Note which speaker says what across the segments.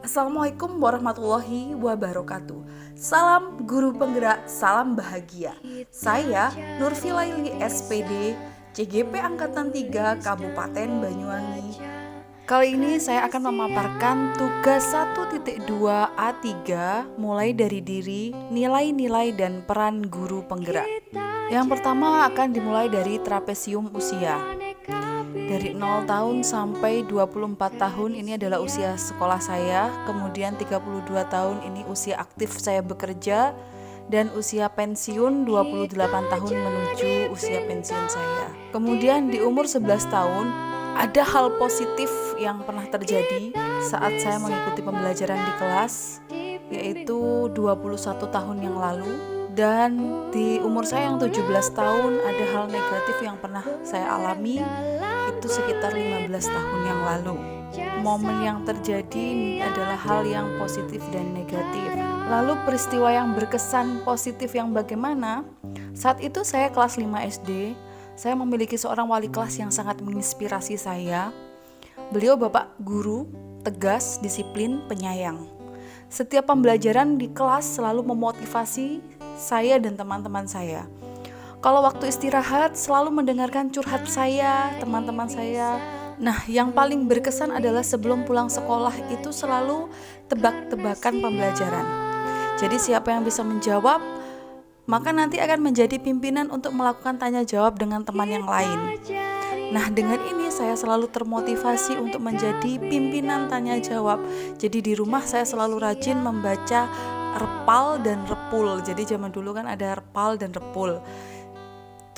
Speaker 1: Assalamualaikum warahmatullahi wabarakatuh. Salam guru penggerak, salam bahagia. Saya Nurfilaili SPD, CGP Angkatan 3 Kabupaten Banyuwangi. Kali ini saya akan memaparkan tugas 1.2 A3 mulai dari diri, nilai-nilai dan peran guru penggerak. Yang pertama akan dimulai dari trapesium usia. Dari 0 tahun sampai 24 tahun ini adalah usia sekolah saya, kemudian 32 tahun ini usia aktif saya bekerja, dan usia pensiun 28 tahun menuju usia pensiun saya. Kemudian di umur 11 tahun ada hal positif yang pernah terjadi saat saya mengikuti pembelajaran di kelas, yaitu 21 tahun yang lalu. Dan di umur saya yang 17 tahun ada hal negatif yang pernah saya alami, itu sekitar 15 tahun yang lalu. Momen yang terjadi adalah hal yang positif dan negatif. Lalu peristiwa yang berkesan positif yang bagaimana? Saat itu saya kelas 5 SD, saya memiliki seorang wali kelas yang sangat menginspirasi saya. Beliau bapak guru, tegas, disiplin, penyayang. Setiap pembelajaran di kelas selalu memotivasi saya dan teman-teman saya. Kalau waktu istirahat selalu mendengarkan curhat saya, teman-teman saya. Nah, yang paling berkesan adalah sebelum pulang sekolah itu selalu tebak-tebakan pembelajaran. Jadi siapa yang bisa menjawab, maka nanti akan menjadi pimpinan untuk melakukan tanya jawab dengan teman yang lain. Nah, dengan ini saya selalu termotivasi untuk menjadi pimpinan tanya jawab. Jadi di rumah saya selalu rajin membaca repal dan repul. Jadi zaman dulu kan ada repal dan repul.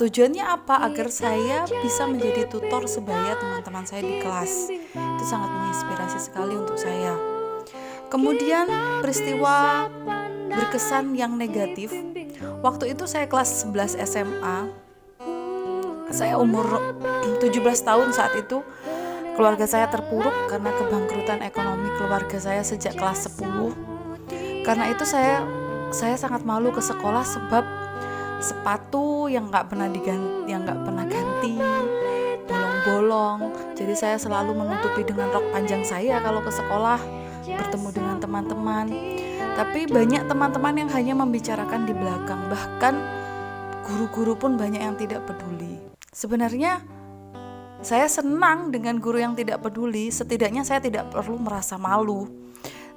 Speaker 1: Tujuannya apa? Agar saya bisa menjadi tutor sebaya teman-teman saya di kelas. Itu sangat menginspirasi sekali untuk saya. Kemudian peristiwa berkesan yang negatif. Waktu itu saya kelas 11 SMA. Saya umur 17 tahun saat itu. Keluarga saya terpuruk karena kebangkrutan ekonomi keluarga saya sejak kelas 10. Karena itu saya sangat malu ke sekolah sebab sepatu yang nggak pernah ganti, bolong-bolong. Jadi saya selalu menutupi dengan rok panjang saya kalau ke sekolah bertemu dengan teman-teman. Tapi banyak teman-teman yang hanya membicarakan di belakang. Bahkan guru-guru pun banyak yang tidak peduli. Sebenarnya saya senang dengan guru yang tidak peduli. Setidaknya saya tidak perlu merasa malu.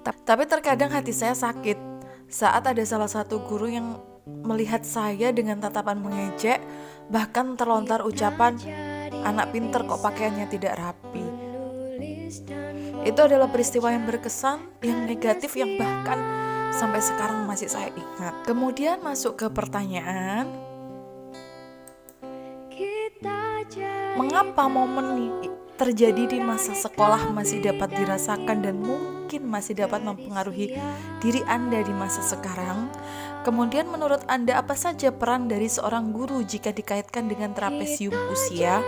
Speaker 1: Tapi terkadang hati saya sakit saat ada salah satu guru yang melihat saya dengan tatapan mengejek, bahkan terlontar ucapan, "Anak pinter kok pakaiannya tidak rapi." Itu adalah peristiwa yang berkesan, yang negatif, yang bahkan sampai sekarang masih saya ingat. Kemudian masuk ke pertanyaan, mengapa momen terjadi di masa sekolah masih dapat dirasakan dan mungkin masih dapat mempengaruhi diri Anda di masa sekarang? Kemudian menurut Anda apa saja peran dari seorang guru jika dikaitkan dengan trapesium usia?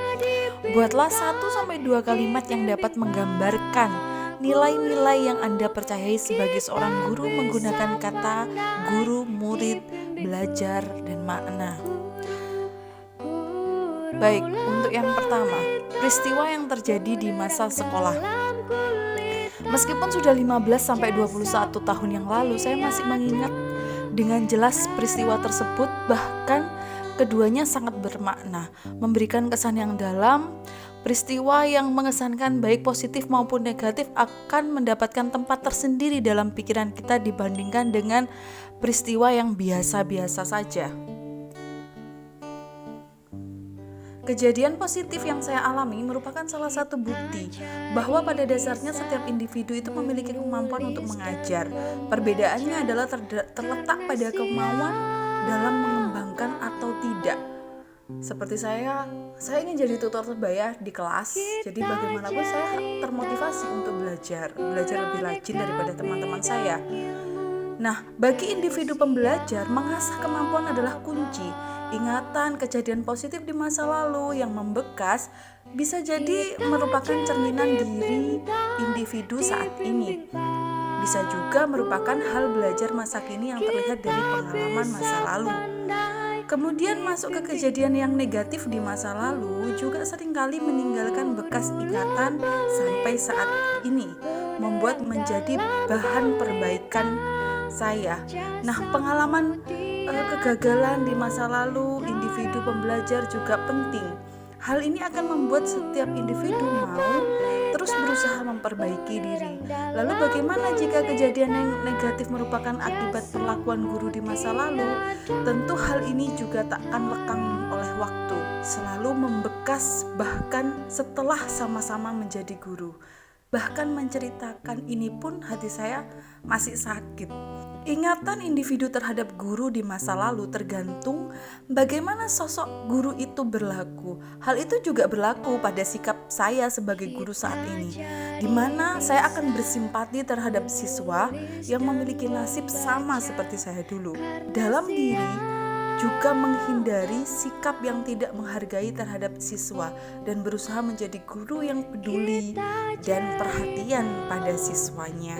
Speaker 1: Buatlah 1-2 kalimat yang dapat menggambarkan nilai-nilai yang Anda percayai sebagai seorang guru menggunakan kata guru, murid, belajar, dan makna. Baik, untuk yang pertama, peristiwa yang terjadi di masa sekolah. Meskipun sudah 15-21 tahun yang lalu, saya masih mengingat dengan jelas peristiwa tersebut, bahkan keduanya sangat bermakna, memberikan kesan yang dalam. Peristiwa yang mengesankan baik positif maupun negatif akan mendapatkan tempat tersendiri dalam pikiran kita dibandingkan dengan peristiwa yang biasa-biasa saja. Kejadian positif yang saya alami merupakan salah satu bukti bahwa pada dasarnya setiap individu itu memiliki kemampuan untuk mengajar. Perbedaannya adalah terletak pada kemauan dalam mengembangkan atau tidak. Seperti saya ingin jadi tutor sebaya di kelas. Jadi bagaimanapun saya termotivasi untuk belajar lebih rajin daripada teman-teman saya. Nah, bagi individu pembelajar, mengasah kemampuan adalah kunci. Ingatan kejadian positif di masa lalu yang membekas bisa jadi merupakan cerminan diri individu saat ini. Bisa juga merupakan hal belajar masa kini yang terlihat dari pengalaman masa lalu. Kemudian masuk ke kejadian yang negatif di masa lalu juga seringkali meninggalkan bekas ingatan sampai saat ini. membuat menjadi bahan perbaikan saya. Nah, pengalaman kegagalan di masa lalu individu pembelajar juga penting. Hal ini akan membuat setiap individu mau terus berusaha memperbaiki diri. Lalu bagaimana jika kejadian yang negatif merupakan akibat perlakuan guru di masa lalu? Tentu hal ini juga tak akan lekang oleh waktu, selalu membekas bahkan setelah sama-sama menjadi guru. Bahkan menceritakan ini pun hati saya masih sakit. Ingatan individu terhadap guru di masa lalu tergantung bagaimana sosok guru itu berlaku. Hal itu juga berlaku pada sikap saya sebagai guru saat ini, di mana saya akan bersimpati terhadap siswa yang memiliki nasib sama seperti saya dulu. Dalam diri juga menghindari sikap yang tidak menghargai terhadap siswa dan berusaha menjadi guru yang peduli dan perhatian pada siswanya.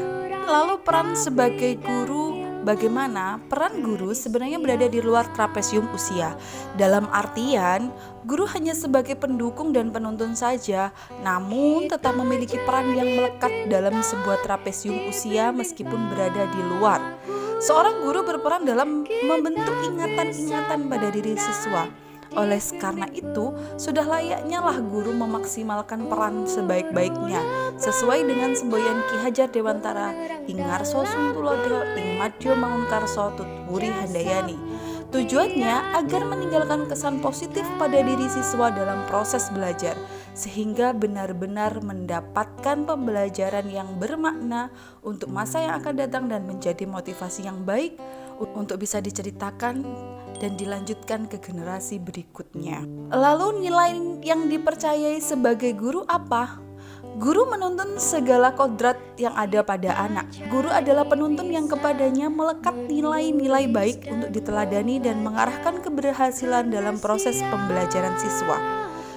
Speaker 1: Lalu peran sebagai guru, bagaimana? Peran guru sebenarnya berada di luar trapesium usia. Dalam artian, guru hanya sebagai pendukung dan penuntun saja, namun tetap memiliki peran yang melekat dalam sebuah trapesium usia meskipun berada di luar. Seorang guru berperan dalam membentuk ingatan-ingatan pada diri siswa. Oleh karena itu, sudah layaknya lah guru memaksimalkan peran sebaik-baiknya, sesuai dengan semboyan Ki Hajar Dewantara, Ing Ngarso Suntulodo, Ing Madyo Mangunkarso Tutwuri Handayani. Tujuannya agar meninggalkan kesan positif pada diri siswa dalam proses belajar, sehingga benar-benar mendapatkan pembelajaran yang bermakna untuk masa yang akan datang dan menjadi motivasi yang baik untuk bisa diceritakan dan dilanjutkan ke generasi berikutnya. Lalu nilai yang dipercayai sebagai guru apa? Guru menuntun segala kodrat yang ada pada anak. Guru adalah penuntun yang kepadanya melekat nilai-nilai baik untuk diteladani dan mengarahkan keberhasilan dalam proses pembelajaran siswa.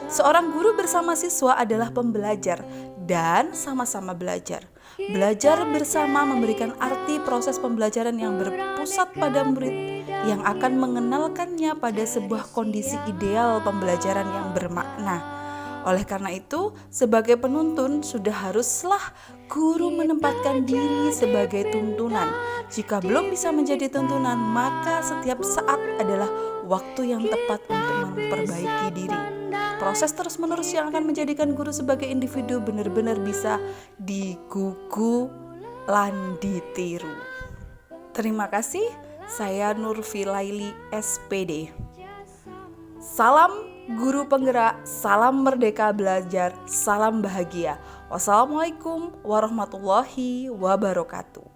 Speaker 1: Seorang guru bersama siswa adalah pembelajar dan sama-sama belajar. Belajar bersama memberikan arti proses pembelajaran yang berpusat pada murid yang akan mengenalkannya pada sebuah kondisi ideal pembelajaran yang bermakna. Oleh karena itu, sebagai penuntun sudah haruslah guru menempatkan diri sebagai tuntunan. Jika belum bisa menjadi tuntunan, maka setiap saat adalah waktu yang tepat untuk memperbaiki diri. Proses terus-menerus yang akan menjadikan guru sebagai individu benar-benar bisa digugu lan ditiru. Terima kasih, saya Nurfilaili SPD. Salam guru penggerak, salam merdeka belajar, salam bahagia. Wassalamualaikum warahmatullahi wabarakatuh.